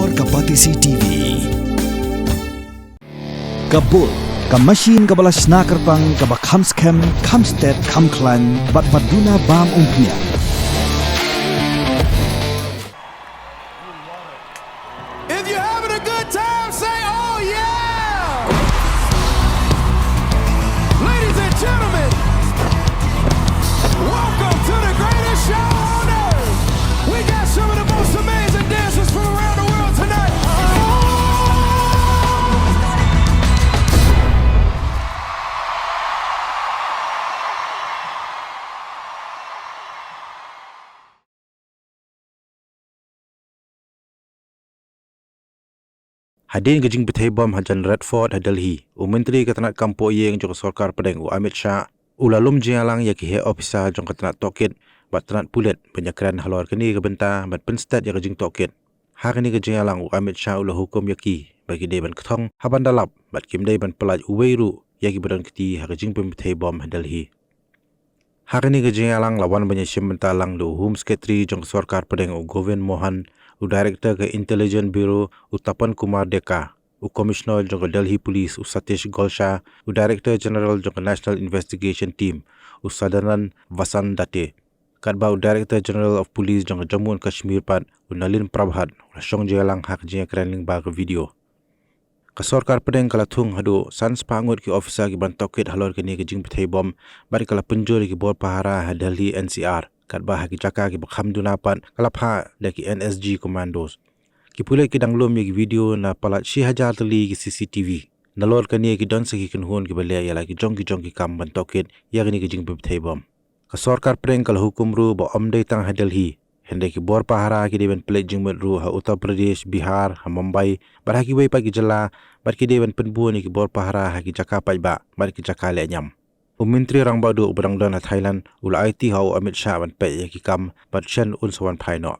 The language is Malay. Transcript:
Halor Kapatisi TV. Kabul, Kamashin Kabalas Nakarpang Kabakhamskem, Kamsted, Kamklan, Batbaduna Bam Umpnia. If you're having a good time, say, oh yeah! Ladies and gentlemen, welcome to the greatest show on earth. We got some of the most amazing dancers from around the world tonight. Hadin gajing betai bom hajan Redford Delhi. Menteri Ketanat Kampo Yeng jong Sarkar Pedeng Amit Shah ulalum jialang ya ki he ofisa jong Ketanat Tokit bat Tanat Pyllait penyakran halor kini kebenta bat penstat ya gajing Tokit. Hari ni jialang Amit Shah ulah hukum ya ki bagi deban Kthong haban dalap bat kim deban pelaj Uwei ru ya ki badan keti ha gajing betai bom Delhi. Hari ni jialang lawan banyasim bentalang do Home Secretary jong Sarkar Pedeng Govind Mohan Director ke Intelligence Bureau Tapan Kumar Deka, Commissioner jong Delhi Police Satish Golsha, Director General jong National Investigation Team Sadanan Vasan Date, Kadba Director General of Police jong Jammu and Kashmir Pat Nalin Prabhat, Shong Jelang hak jeng krenling bag video. Kasorkar Pedeng Kthong hado sans pangut ki officer ki bantokit halor kini ke jing petai bom bari kala penjuri ki bor pahara Delhi NCR. Kadbah haki jaka ki bakham dunapan kalapha daki NSG commandos ki Pyllait ki danglom ki video na palat 6000 tali ki CCTV nalor kani ki don saki kinhun ki balya yala ki jong ki kam bantokit yagni ki jing bithai bom ka sarkar preng kal hukum ru ba amdei tang Delhi hende ki bor pahara ki deben Pyllait jingmet ru ha Uttar Pradesh Bihar ha Mumbai bar haki wei pa ki jala bar ki deben penbu ni ki bor pahara haki jaka pai ba bar ki jaka le nyam Menteri rang badu berang dana Thailand ula IT hau Amit Shah ban pe ya ki kam bat chen un sawan phai no